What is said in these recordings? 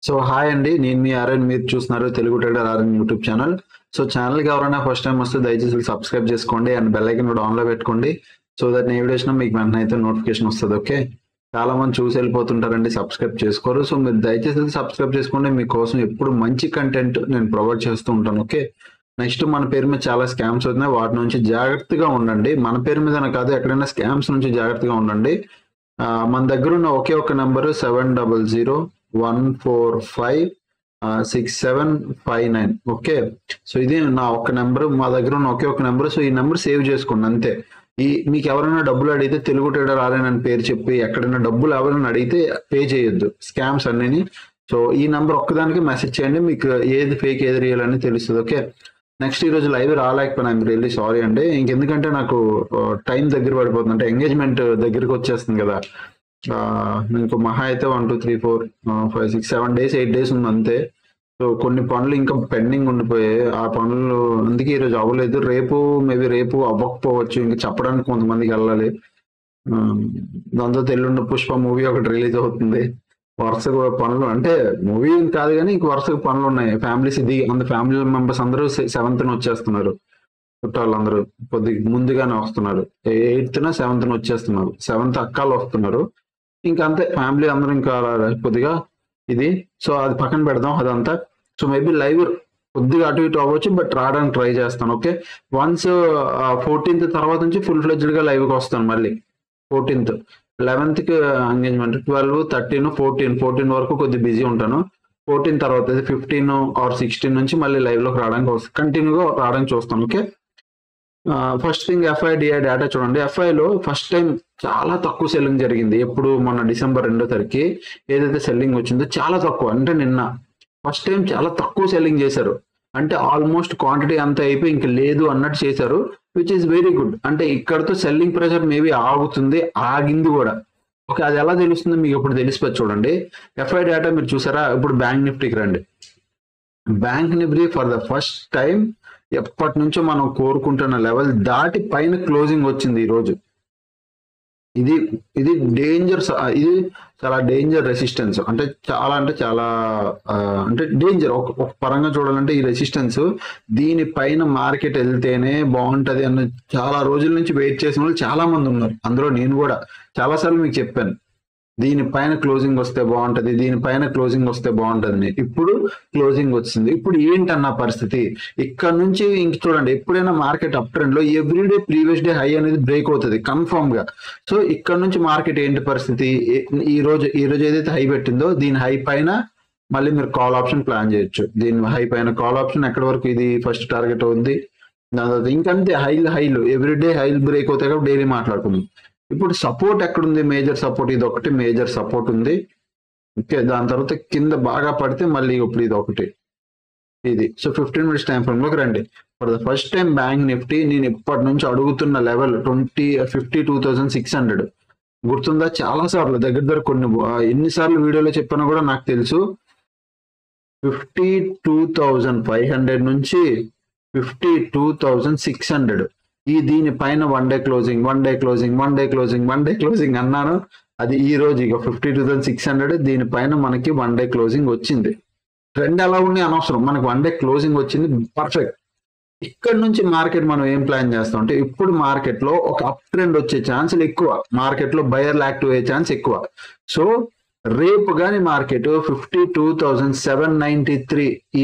So hi అండి, నేను మీ RN. మీరు చూస్తున్నారు Telugu trader RN YouTube channel. So ఛానల్కి ఎవరైనా ఫస్ట్ టైం వస్తే దయచేసి సబ్స్క్రైబ్ చేసుకోండి అండ్ బెల్ ఐకన్ కూడా ఆన్లో పెట్టుకోండి. సో దట్ నేను వీడియో మీకు వెంటనే అయితే నోటిఫికేషన్ వస్తుంది. ఓకే, చాలా మంది చూసి వెళ్ళిపోతుంటారండి, సబ్స్క్రైబ్ చేసుకోరు. సో మీరు దయచేసి సబ్స్క్రైబ్ చేసుకోండి, మీకోసం ఎప్పుడు మంచి కంటెంట్ నేను ప్రొవైడ్ చేస్తూ ఉంటాను. ఓకే, నెక్స్ట్ మన పేరు మీద చాలా స్కామ్స్ అవుతున్నాయి, వాటి నుంచి జాగ్రత్తగా ఉండండి. మన పేరు మీద కాదు, ఎక్కడైనా స్కామ్స్ నుంచి జాగ్రత్తగా ఉండండి. మన దగ్గర ఉన్న ఒకే ఒక నెంబర్ 7001456759. ఓకే, సో ఇది నా ఒక్క నెంబర్, మా దగ్గర ఉన్న ఒకే ఒక నెంబర్. సో ఈ నెంబర్ సేవ్ చేసుకోండి అంతే. మీకు ఎవరైనా డబ్బులు అడిగితే తెలుగు ట్రేడర్ ఆర్ఎన్ అని పేరు చెప్పి ఎక్కడైనా డబ్బులు ఎవరైనా అడిగితే పే చేయొద్దు, స్కామ్స్ అన్నీ. సో ఈ నెంబర్ ఒక్కదానికి మెసేజ్ చేయండి, మీకు ఏది ఫేక్ ఏది రియల్ అని తెలుస్తుంది. ఓకే, నెక్స్ట్ ఈ రోజు లైవ్ రాలేకపోయినా ఐమ్ రియల్లీ సారీ అండి. ఇంకెందుకంటే నాకు టైం దగ్గర పడిపోతుంది, అంటే ఎంగేజ్మెంట్ దగ్గరికి వచ్చేస్తుంది కదా. ఇంకో మహా అయితే 1 2 3 4 5 6 7 days 8 days ఉంది అంతే. సో కొన్ని పనులు ఇంకా పెండింగ్ ఉండిపోయాయి, ఆ పనులు అందుకే ఈరోజు అవ్వలేదు. రేపు అవ్వకపోవచ్చు, ఇంకా చెప్పడానికి కొంతమందికి వెళ్ళాలి. దాంతో ఎల్లుండి పుష్ప మూవీ ఒకటి రిలీజ్ అవుతుంది. వరుసగా పనులు, అంటే మూవీ కాదు కానీ ఇంక వరుసగా పనులు ఉన్నాయి. ఫ్యామిలీస్ ఫ్యామిలీ మెంబర్స్ అందరూ 7th వచ్చేస్తున్నారు. చుట్టాలందరూ కొద్దిగా ముందుగానే వస్తున్నారు, 8th 7th వచ్చేస్తున్నారు. 7th అక్కాలు వస్తున్నారు. ఇంకా అంతే, ఫ్యామిలీ అందరూ ఇంకా కొద్దిగా ఇది. సో అది పక్కన పెడదాం అదంతా. సో మేబీ లైవ్ కొద్దిగా అటు ఇటు అవ్వచ్చు, బట్ రావడానికి ట్రై చేస్తాను. ఓకే, వన్స్ 14th తర్వాత నుంచి ఫుల్ ఫ్లెడ్జ్డ్ గా లైవ్కి వస్తాను మళ్ళీ. 14th 11th ఎంగేజ్మెంట్, 12 13 14 వరకు కొద్దిగా బిజీ ఉంటాను. 14 తర్వాత 15 ఆర్ 16 నుంచి మళ్ళీ లైవ్ లోకి రావడానికి వస్తాను, కంటిన్యూగా రావడానికి చూస్తాను. Okay, first thing FI DI data చూడండి. ఎఫ్ఐలో ఫస్ట్ టైం చాలా తక్కువ సెల్లింగ్ జరిగింది. ఎప్పుడు మొన్న December 2వ తారీఖు ఏదైతే సెల్లింగ్ వచ్చిందో చాలా తక్కువ, అంటే నిన్న ఫస్ట్ టైం చాలా తక్కువ సెల్లింగ్ చేశారు. అంటే ఆల్మోస్ట్ క్వాంటిటీ అంతా అయిపోయి ఇంక లేదు అన్నట్టు చేశారు, విచ్ ఈస్ వెరీ గుడ్. అంటే ఇక్కడతో సెల్లింగ్ ప్రెషర్ మేబీ ఆగుతుంది, ఆగింది కూడా. ఓకే, అది ఎలా తెలుస్తుంది మీకు ఇప్పుడు తెలిసిపోయి చూడండి. ఎఫ్ఐ డేటా మీరు చూసారా? ఇప్పుడు బ్యాంక్ నిఫ్టీకి రండి. Bank Nifty for the first time ఎప్పటి నుంచో మనం కోరుకుంటున్న లెవెల్ దాటి పైన క్లోజింగ్ వచ్చింది ఈ రోజు. ఇది డేంజర్, ఇది చాలా డేంజర్ రెసిస్టెన్స్. అంటే చాలా అంటే డేంజర్. ఒక పరంగా చూడాలంటే ఈ రెసిస్టెన్స్, దీనిపైన మార్కెట్ వెళ్తేనే బాగుంటది అన్న చాలా రోజుల నుంచి వెయిట్ చేసిన వాళ్ళు చాలా మంది ఉన్నారు, అందులో నేను కూడా చాలాసార్లు మీకు చెప్పాను. దీనిపైన క్లోజింగ్ వస్తే బాగుంటది, దీనిపైన క్లోజింగ్ వస్తే బాగుంటది. ఇప్పుడు క్లోజింగ్ వచ్చింది. ఇప్పుడు ఏంటన్న పరిస్థితి? ఇక్కడ నుంచి ఇంక చూడండి, ఎప్పుడైనా మార్కెట్ అప్ ట్రెండ్ లో ఎవ్రీడే ప్రీవియస్ డే హై అనేది బ్రేక్ అవుతుంది కన్ఫర్మ్ గా. సో ఇక్కడ నుంచి మార్కెట్ ఏంటి పరిస్థితి? ఈ రోజు ఏదైతే హై పెట్టిందో దీని హై పైన మళ్ళీ మీరు కాల్ ఆప్షన్ ప్లాన్ చేయొచ్చు. దీని హై పైన కాల్ ఆప్షన్ ఎక్కడి వరకు ఇది ఫస్ట్ టార్గెట్ అవుద్ది. దాని తర్వాత ఇంకంతే హైలు ఎవ్రీడే హైలు బ్రేక్ అవుతాయి కాబట్టి డైలీ మాట్లాడుకుందాం. ఇప్పుడు సపోర్ట్ ఎక్కడుంది? మేజర్ సపోర్ట్ ఇది ఒకటి మేజర్ సపోర్ట్ ఉంది. ఓకే, దాని తర్వాత కింద బాగా పడితే మళ్ళీ ఇప్పుడు ఇది ఒకటి, ఇది. సో 15 minutes టైం ఫ్రేమ్ లోకి రండి. For the first time bank Nifty నేను ఇప్పటి నుంచి అడుగుతున్న లెవెల్ 52,600 గుర్తుందా? చాలా సార్లు దగ్గర కొన్ని ఎన్నిసార్లు వీడియోలో చెప్పానో కూడా నాకు తెలుసు. 52,500 నుంచి 52,600 దీనిపైన వన్ డే క్లోజింగ్ అన్నాను. అది ఈ రోజు ఇక 52,600 దీనిపైన మనకి వన్ డే క్లోజింగ్ వచ్చింది. ట్రెండ్ ఎలా ఉంది అనవసరం, మనకి వన్ డే క్లోజింగ్ వచ్చింది, పర్ఫెక్ట్. ఇక్కడ నుంచి మార్కెట్ మనం ఏం ప్లాన్ చేస్తాం అంటే, ఇప్పుడు మార్కెట్ లో ఒక అప్ ట్రెండ్ వచ్చే ఛాన్సులు ఎక్కువ, మార్కెట్ లో బయర్లు యాక్టివ్ అయ్యే ఛాన్స్ ఎక్కువ. సో రేపు కానీ మార్కెట్ 52,793 ఈ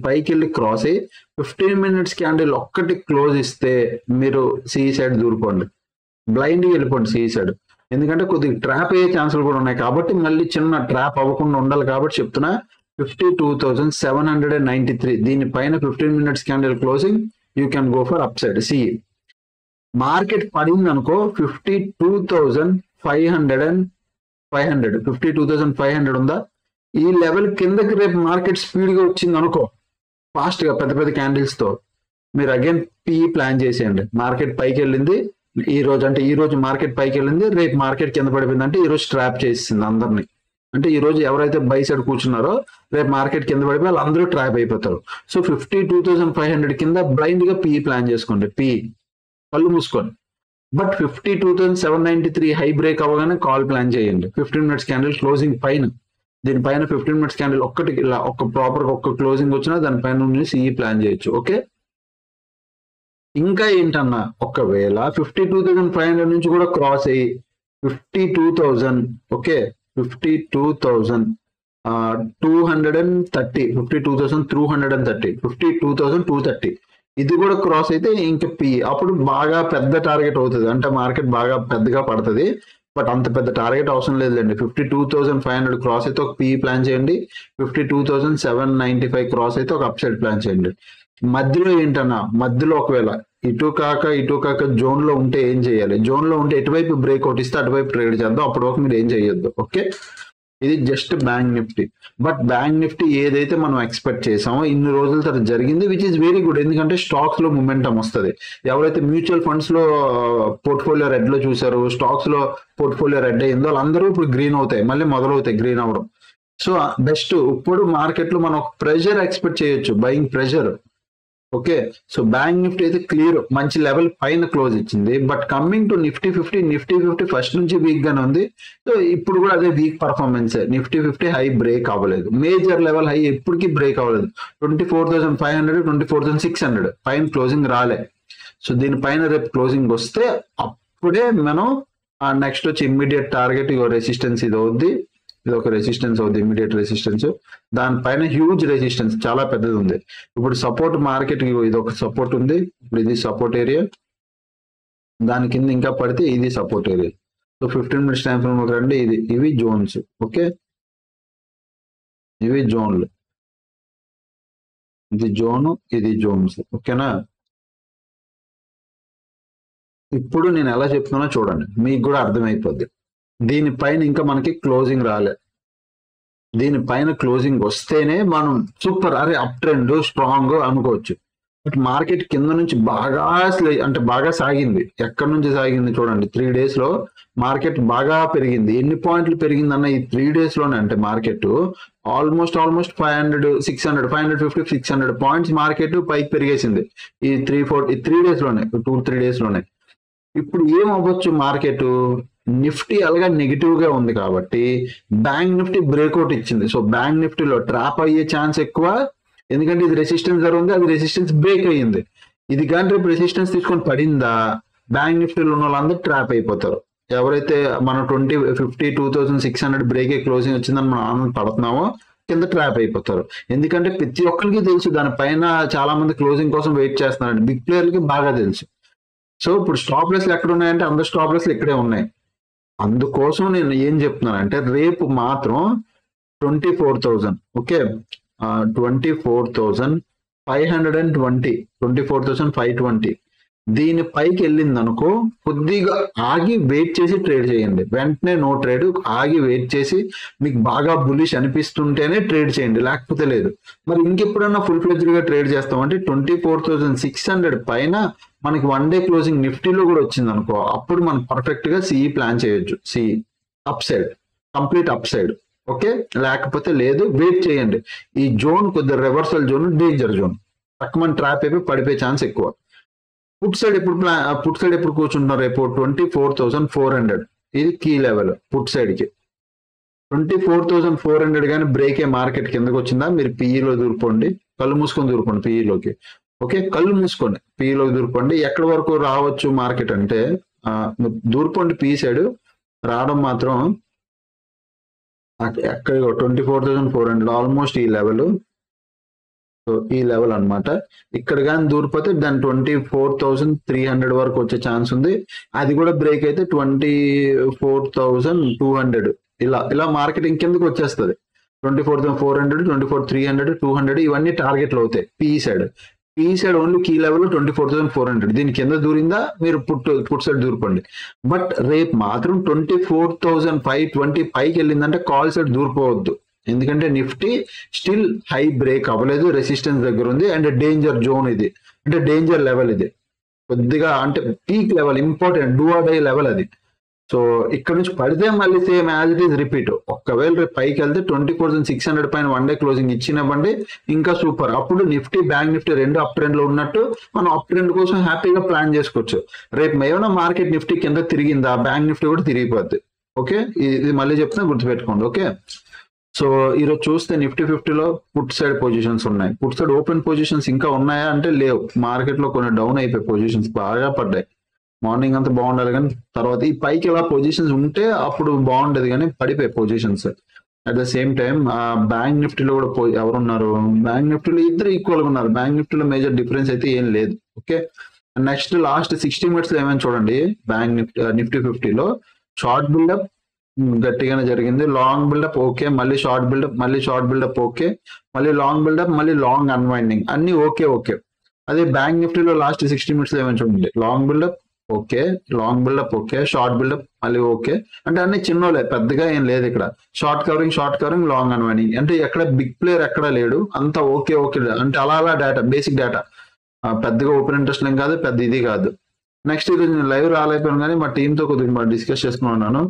పైకి వెళ్ళి క్రాస్ అయ్యి 15 minutes క్యాండిల్ ఒక్కటి క్లోజ్ ఇస్తే మీరు సిఈ సైడ్ దూరుకోండి, బ్లైండ్గా వెళ్ళిపోండి సిఈ సైడ్. ఎందుకంటే కొద్దిగా ట్రాప్ అయ్యే ఛాన్సులు కూడా ఉన్నాయి కాబట్టి, మళ్ళీ చిన్న ట్రాప్ అవ్వకుండా ఉండాలి కాబట్టి చెప్తున్నా. 52,793 దీనిపైన 15 minutes candle closing, you can go for up side CE. Market పడింది అనుకో 52,500 ఉందా, ఈ లెవెల్ కిందకి రేపు మార్కెట్ స్పీడ్ గా వచ్చింది అనుకో, ఫాస్ట్ గా పెద్ద క్యాండిల్స్ తో, మీరు అగైన్ పిఈ ప్లాన్ చేసేయండి. మార్కెట్ పైకి వెళ్ళింది ఈ రోజు మార్కెట్ పైకి వెళ్ళింది, రేపు మార్కెట్ కింద పడిపోయింది అంటే ఈ రోజు ట్రాప్ చేసింది అందరినీ. అంటే ఈ రోజు ఎవరైతే బై సైడ్ కూర్చున్నారో రేపు మార్కెట్ కింద పడిపోయి వాళ్ళందరూ ట్రాప్ అయిపోతారు. సో 52,500 కింద బ్లైండ్ గా పిఈ ప్లాన్ చేసుకోండి, పిఈ కళ్ళు మూసుకోండి. బట్ 52,793 హై బ్రేక్ అవ్వగానే కాల్ ప్లాన్ చేయండి 15 minutes క్యాండిల్ క్లోజింగ్ పైన. దీనిపైన 15 మినిట్స్ క్యాండిల్ ఒక్కటి ఇలా ఒక ప్రాపర్ ఒక్క క్లోజింగ్ వచ్చినా దానిపైన సిఈ ప్లాన్ చేయొచ్చు. ఓకే, ఇంకా ఏంటన్నా ఒకవేళ 52,500 నుంచి కూడా క్రాస్ అయ్యి 52,000, ఓకే 52,230, 52,230, 52,230 ఇది కూడా క్రాస్ అయితే ఇంకా అప్పుడు బాగా పెద్ద టార్గెట్ అవుతుంది, అంటే మార్కెట్ బాగా పెద్దగా పడుతుంది. బట్ అంత పెద్ద టార్గెట్ అవసరం లేదులేండి. 52,500 క్రాస్ అయితే ఒక పిఈ ప్లాన్ చేయండి, 52,795 క్రాస్ అయితే ఒక అప్ సైడ్ ప్లాన్ చేయండి. మధ్యలో ఏంటన్నా, మధ్యలో ఒకవేళ ఇటు కాక జోన్ లో ఉంటే ఏం చేయాలి, జోన్ లో ఉంటే ఎటువైపు బ్రేక్అవుట్ ఇస్తే అటువైపు ట్రేడ్ చేద్దాం, అప్పటి వరకు మీరు ఏం చేయొద్దు. ఓకే, ఇది just bank Nifty. But bank Nifty ఏదైతే మనం ఎక్స్పెక్ట్ చేసామో ఇన్ని రోజుల తర్వాత జరిగింది, విచ్ ఇస్ వెరీ గుడ్. ఎందుకంటే స్టాక్స్ లో మూమెంటం వస్తుంది. ఎవరైతే మ్యూచువల్ ఫండ్స్ లో పోర్ట్ఫోలియో రెడ్ లో చూసారో, స్టాక్స్ లో పోర్ట్ఫోలియో రెడ్ అయ్యిందో వాళ్ళందరూ ఇప్పుడు గ్రీన్ అవుతాయి, మళ్ళీ మొదలవుతాయి గ్రీన్ అవడం. సో బెస్ట్ ఇప్పుడు మార్కెట్ లో మనం ప్రెషర్ ఎక్స్పెక్ట్ చేయొచ్చు, buying pressure. Okay, so bank Nifty అయితే క్లియర్ మంచి లెవెల్ పైన క్లోజ్ ఇచ్చింది. But coming to Nifty fifty first నుంచి వీక్ గానే ఉంది. సో ఇప్పుడు కూడా అదే week performance. Nifty 50 high break అవ్వలేదు, మేజర్ లెవెల్ హై ఎప్పటికీ బ్రేక్ అవ్వలేదు. 24,500, 24,600 పైన క్లోజింగ్ రాలే. సో దీనిపైన రేపు క్లోజింగ్ వస్తే అప్పుడే మనం నెక్స్ట్ వచ్చి ఇమ్మీడియట్ టార్గెట్ రెసిస్టెన్స్ ఇది అవుద్ది, ఇది ఒక రెసిస్టెన్స్ అవుతుంది, ఇమీడియట్ రెసిస్టెన్స్. దానిపైన హ్యూజ్ రెసిస్టెన్స్ చాలా పెద్దది ఉంది. ఇప్పుడు సపోర్ట్ మార్కెట్ ఇది ఒక సపోర్ట్ ఉంది, ఇప్పుడు ఇది సపోర్ట్ ఏరియా, దాని కింద ఇంకా పడితే ఇది support area. So 15 minutes time frame రండి, ఇవి జోన్స్. ఓకే, ఇవి జోన్లు, ఇది జోను, ఇది జోన్స్. ఓకేనా, ఇప్పుడు నేను ఎలా చెప్తున్నా చూడండి, మీకు కూడా అర్థమైపోద్ది. దీనిపైన ఇంకా మనకి క్లోజింగ్ రాలే, దీనిపైన క్లోజింగ్ వస్తేనే మనం సూపర్ అరే అప్ ట్రెండ్ స్ట్రాంగ్ అనుకోవచ్చు. బట్ మార్కెట్ కింద నుంచి బాగా సాగింది. ఎక్కడి నుంచి సాగింది చూడండి, 3 days లో మార్కెట్ బాగా పెరిగింది. ఎన్ని పాయింట్లు పెరిగింది అన్న ఈ 3 days లోనే, అంటే మార్కెట్ ఆల్మోస్ట్ 500, 600, 550, 600 పాయింట్స్ మార్కెట్ పైకి పెరిగేసింది ఈ 3 days లోనే, 2-3 days లోనే. ఇప్పుడు ఏం అవ్వచ్చు, మార్కెట్ నిఫ్టీ అలాగా నెగిటివ్ గా ఉంది కాబట్టి బ్యాంక్ నిఫ్టీ బ్రేక్అవుట్ ఇచ్చింది. సో బ్యాంక్ నిఫ్టీలో ట్రాప్ అయ్యే ఛాన్స్ ఎక్కువ, ఎందుకంటే ఇది రెసిస్టెన్స్ జరుగుతుంది, అది రెసిస్టెన్స్ బ్రేక్ అయ్యింది. ఇది కానీ రేపు రెసిస్టెన్స్ తీసుకొని పడిందా, బ్యాంక్ నిఫ్టీలో ఉన్న వాళ్ళందరూ ట్రాప్ అయిపోతారు. ఎవరైతే మనం 52,600 బ్రేక్ క్లోజింగ్ వచ్చిందని మనం ఆనంద పడుతున్నామో కింద ట్రాప్ అయిపోతారు. ఎందుకంటే ప్రతి ఒక్కరికి తెలుసు దానిపైన చాలా మంది క్లోజింగ్ కోసం వెయిట్ చేస్తున్నారండి, బిగ్ ప్లేయర్లకి బాగా తెలుసు. సో ఇప్పుడు స్టాప్ లెస్లు ఎక్కడ ఉన్నాయంటే అందరు స్టాప్ లెస్లు ఇక్కడే ఉన్నాయి. అందుకోసం నేను ఏం చెప్తున్నానంటే రేపు మాత్రం 24,000, ఓకే 24,520, 24,520 దీని పైకి వెళ్ళింది అనుకో, కొద్దిగా ఆగి వెయిట్ చేసి ట్రేడ్ చేయండి. వెంటనే నో ట్రేడ్, ఆగి వెయిట్ చేసి మీకు బాగా బులిష్ అనిపిస్తుంటేనే ట్రేడ్ చేయండి, లేకపోతే లేదు. మరి ఇంకెప్పుడన్నా ఫుల్ ఫ్లెడ్జ్డ్ గా ట్రేడ్ చేస్తామంటే 24,600 పైన మనకి 1 day క్లోజింగ్ నిఫ్టీలో కూడా వచ్చింది అనుకో, అప్పుడు మనం పర్ఫెక్ట్ గా సిఈ ప్లాన్ చేయొచ్చు. CE up side, complete up side. Okay, లేకపోతే లేదు, వెయిట్ చేయండి. ఈ జోన్ కొద్దిగా రివర్సల్ జోన్, డేంజర్ జోన్, తక్కువ ట్రాప్ అయిపోయి పడిపోయే ఛాన్స్ ఎక్కువ. పుట్ సైడ్ ఎప్పుడు కూర్చుంటున్నారు, రేపు 24,400 ఇది కీ లెవెల్. పుట్ సైడ్ కి 24,400 కానీ బ్రేక్ ఏ మార్కెట్ కిందకి వచ్చిందా, మీరు పిఈలో దూరుకోండి, కళ్ళు మూసుకొని దూరుకోండి పిఈలోకి. ఓకే, కళ్ళు మూసుకోండి, పిఈలోకి దూరుకోండి. ఎక్కడి వరకు రావచ్చు మార్కెట్ అంటే దూరుకోండి, పి సైడ్ రావడం మాత్రం ఎక్కడ 24,400 ఆల్మోస్ట్ ఈ లెవెల్. సో ఈ లెవెల్ అనమాట. ఇక్కడ కానీ దూరిపోతే దాని 24,300 వరకు వచ్చే ఛాన్స్ ఉంది. అది కూడా బ్రేక్ అయితే 24,200 ఇలా మార్కెటింగ్ కిందకి వచ్చేస్తుంది. 24,400, 24,300, 200 ఇవన్నీ టార్గెట్లు అవుతాయి. PE side only key level 24,400. దీని కింద దూరిందా మీరు పుట్ సైడ్ దూరుకోండి. బట్ రేపు మాత్రం 24,520 పైకి వెళ్ళిందంటే కాల్ సైడ్ దూరిపోవద్దు. ఎందుకంటే నిఫ్టీ స్టిల్ హై బ్రేక్ అవ్వలేదు, రెసిస్టెన్స్ దగ్గర ఉంది, అండ్ డేంజర్ జోన్ ఇది, అంటే డేంజర్ లెవెల్ ఇది కొద్దిగా, అంటే peak level, important do or die level అది. సో ఇక్కడ నుంచి పడితే మళ్ళీ same as it is repeat. ఒకవేళ రేపు పైకి వెళ్తే 24,600 పైన 1 day క్లోజింగ్ ఇచ్చినవ్వండి, ఇంకా సూపర్. అప్పుడు నిఫ్టీ బ్యాంక్ నిఫ్టీ రెండు అప్ ట్రెండ్ లో ఉన్నట్టు మనం అప్ ట్రెండ్ కోసం హ్యాపీగా ప్లాన్ చేసుకోవచ్చు. రేపు ఏమైనా మార్కెట్ నిఫ్టీ కింద తిరిగిందా, బ్యాంక్ నిఫ్టీ కూడా తిరిగిపోద్ది. ఓకే, ఇది మళ్ళీ చెప్తున్నా, గుర్తుపెట్టుకోండి. ఓకే, సో ఈరోజు చూస్తే నిఫ్టీ 50లో పుట్ సైడ్ పొజిషన్స్ ఉన్నాయి. పుట్ సైడ్ ఓపెన్ పొజిషన్స్ ఇంకా ఉన్నాయా అంటే లేవు. మార్కెట్ లో కొన్ని డౌన్ అయిపోయి పొజిషన్స్ బాగా పడ్డాయి. మార్నింగ్ అంతా బాగుండాలి కానీ తర్వాత ఈ పైకి ఇలా పొజిషన్స్ ఉంటే అప్పుడు బాగుండేది కానీ పడిపోయాయి positions. At the same time bank నిఫ్టీలో కూడా ఎవరున్నారు, బ్యాంక్ నిఫ్టీలో ఇద్దరు ఈక్వల్ గా ఉన్నారు. బ్యాంక్ నిఫ్టీలో మేజర్ డిఫరెన్స్ అయితే ఏం లేదు. ఓకే, నెక్స్ట్ లాస్ట్ 60 minutes లో ఏమైనా చూడండి. బ్యాంక్ నిఫ్టీ 50లో షార్ట్ బిల్డప్ గట్టిగానే జరిగింది, లాంగ్ బిల్డప్ ఓకే, మళ్ళీ షార్ట్ బిల్డప్, మళ్ళీ షార్ట్ బిల్డప్ ఓకే, మళ్ళీ లాంగ్ బిల్డప్, మళ్ళీ లాంగ్ అన్వైండింగ్, అన్ని ఓకే ఓకే. అదే బ్యాంక్ నిఫ్టీలో లాస్ట్ 60 minutes లో ఏమైనా చూడండి. Long buildup okay, long buildup okay, short buildup మళ్ళీ ఓకే. అంటే అన్ని చిన్నోలే, పెద్దగా ఏం లేదు ఇక్కడ. షార్ట్ కవరింగ్, లాంగ్ అన్వైండింగ్, అంటే ఎక్కడ బిగ్ ప్లేయర్ ఎక్కడా లేడు, అంతా ఓకే ఓకే. అంటే అలా డేటా, బేసిక్ డేటా, పెద్దగా ఓపెన్ ఇంట్రెస్ట్ ఏం కాదు, పెద్ద ఇది కాదు. నెక్స్ట్ ఈరోజు నేను లైవ్ రాలేకపోయాను కానీ మా టీంతో కొద్దిగా డిస్కస్ చేసుకున్నాను.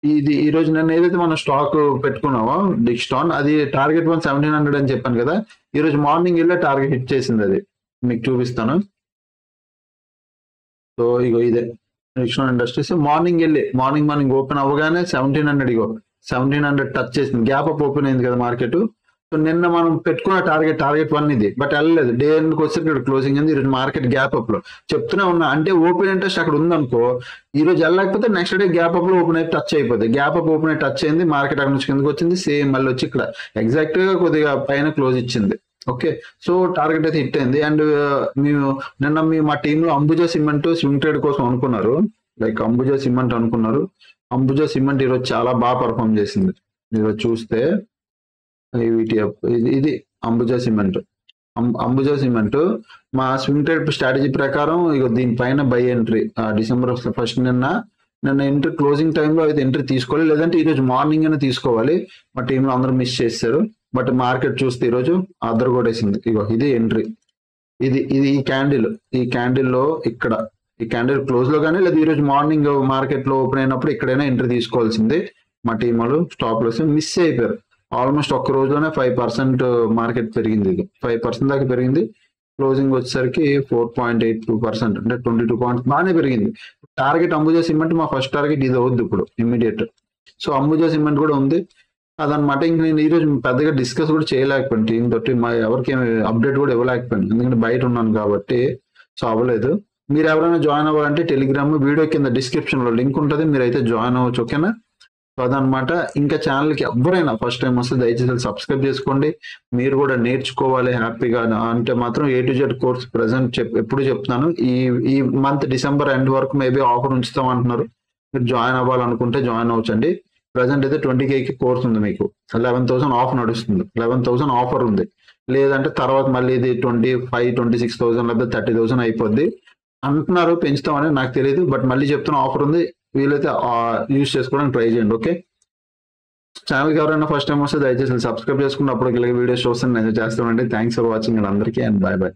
ఇది ఈ రోజు నేను ఏదైతే మనం స్టాక్ పెట్టుకున్నామో డిక్స్టాన్, అది టార్గెట్ 1700 అని చెప్పాను కదా. ఈ రోజు మార్నింగ్ వెళ్ళే టార్గెట్ హిట్ చేసింది, అది మీకు చూపిస్తాను. సో ఇగో ఇదే డిక్స్టాన్ ఇండస్ట్రీస్ మార్నింగ్ ఓపెన్ అవ్వగానే 1700 టచ్ చేసింది. గ్యాప్ అప్ ఓపెన్ అయింది కదా మార్కెట్. సో నిన్న మనం పెట్టుకున్న టార్గెట్ 1 ఇది, బట్ వెళ్ళలేదు. డే ఎండ్కి వచ్చి ఇక్కడ క్లోజింగ్ అయింది. ఈరోజు మార్కెట్ గ్యాప్ అప్ లో చెప్తూనే ఉన్నా, అంటే ఓపెన్ ఇంట్రెస్ట్ అక్కడ ఉందనుకో, ఈ రోజు వెళ్ళకపోతే నెక్స్ట్ డే గ్యాప్ అప్ లో ఓపెన్ అయితే టచ్ అయిపోతుంది. గ్యాప్ అప్ ఓపెన్ అయితే టచ్ అయింది, మార్కెట్ అక్కడ నుంచి కిందకి వచ్చింది. సేమ్ మళ్ళీ వచ్చి ఇక్కడ ఎగ్జాక్ట్ గా కొద్దిగా పైన క్లోజ్ ఇచ్చింది. ఓకే, సో టార్గెట్ అయితే హిట్ అయింది. అండ్ నిన్న మా టీంలో అంబుజా సిమెంట్ స్వింగ్ ట్రేడ్ కోసం అనుకున్నారు, లైక్ అంబుజా సిమెంట్ అనుకున్నారు. అంబుజా సిమెంట్ ఈరోజు చాలా బాగా పర్ఫామ్ చేసింది. ఈరోజు చూస్తే ఇది అంబుజా సిమెంట్ మా స్వింగ్ ట్రేడ్ స్ట్రాటజీ ప్రకారం ఇక దీనిపైన బై ఎంట్రీ December 1st నిన్న ఎంట్రీ క్లోజింగ్ టైంలో అయితే ఎంట్రీ తీసుకోవాలి, లేదంటే ఈ రోజు మార్నింగ్ అయినా తీసుకోవాలి. మా టీంలో అందరూ మిస్ చేశారు. బట్ మార్కెట్ చూస్తే ఈరోజు అద్దరు కొట్టేసింది. ఇగో ఇది ఎంట్రీ, ఇది ఈ క్యాండిల్లో ఇక్కడ ఈ క్యాండిల్ క్లోజ్ లో కానీ, లేదా ఈ రోజు మార్నింగ్ మార్కెట్ లో ఓపెన్ అయినప్పుడు ఇక్కడైనా ఎంట్రీ తీసుకోవాల్సింది. మా టీం వాళ్ళు స్టాప్ లాస్ మిస్ అయిపోయారు. ఆల్మోస్ట్ ఒక్క రోజులోనే 5% మార్కెట్ పెరిగింది. ఇది 5% దాకా పెరిగింది. క్లోజింగ్ వచ్చేసరికి 4.82%, అంటే 22 పాయింట్స్ బాగానే పెరిగింది. టార్గెట్ అంబుజా సిమెంట్, మా ఫస్ట్ టార్గెట్ ఇది అవుద్ది ఇప్పుడు ఇమ్మీడియట్. సో అంబుజా సిమెంట్ కూడా ఉంది అదనమాట. ఇంక నేను ఈ రోజు పెద్దగా డిస్కస్ కూడా చేయలేకపోయాను టీం తోటి, మా ఎవరికి అప్డేట్ కూడా ఇవ్వలేకపోయాను, ఎందుకంటే బయట ఉన్నాను కాబట్టి. సో అవ్వలేదు. మీరు ఎవరైనా జాయిన్ అవ్వాలంటే టెలిగ్రామ్ వీడియో కింద డిస్క్రిప్షన్ లో లింక్ ఉంటుంది, మీరైతే జాయిన్ అవ్వచ్చు. ఓకేనా? సో అదనమాట. ఇంకా ఛానల్కి ఎవరైనా ఫస్ట్ టైం వస్తే దయచేసి సబ్స్క్రైబ్ చేసుకోండి. మీరు కూడా నేర్చుకోవాలి హ్యాపీగా అంటే మాత్రం A to Z course present ఎప్పుడు చెప్తున్నాను. ఈ మంత్ డిసెంబర్ ఎండ్ వరకు మేబీ ఆఫర్ ఉంచుతాం అంటున్నారు. మీరు జాయిన్ అవ్వాలనుకుంటే జాయిన్ అవ్వచ్చండి. ప్రెసెంట్ అయితే 20K కోర్స్ ఉంది, మీకు 11,000 ఆఫ్ నడుస్తుంది. 11,000 ఆఫర్ ఉంది. లేదంటే తర్వాత మళ్ళీ ఇది 25,000, 26,000 లేదా 30,000 అయిపోద్ది అంటున్నారు. పెంచుతామని నాకు తెలియదు, బట్ మళ్ళీ చెప్తున్న ఆఫర్ ఉంది. వీలైతే యూజ్ చేసుకోవడానికి ట్రై చేయండి. ఓకే, ఛానల్కి ఎవరైనా ఫస్ట్ టైం వస్తే దయచేసి సబ్స్క్రైబ్ చేసుకుని అప్పుడు వీడియోస్ చూస్తాను, నేను చేస్తానండి. థ్యాంక్స్ ఫర్ వాచింగ్ అండ్ అందరికీ, అండ్ బాయ్ బాయ్.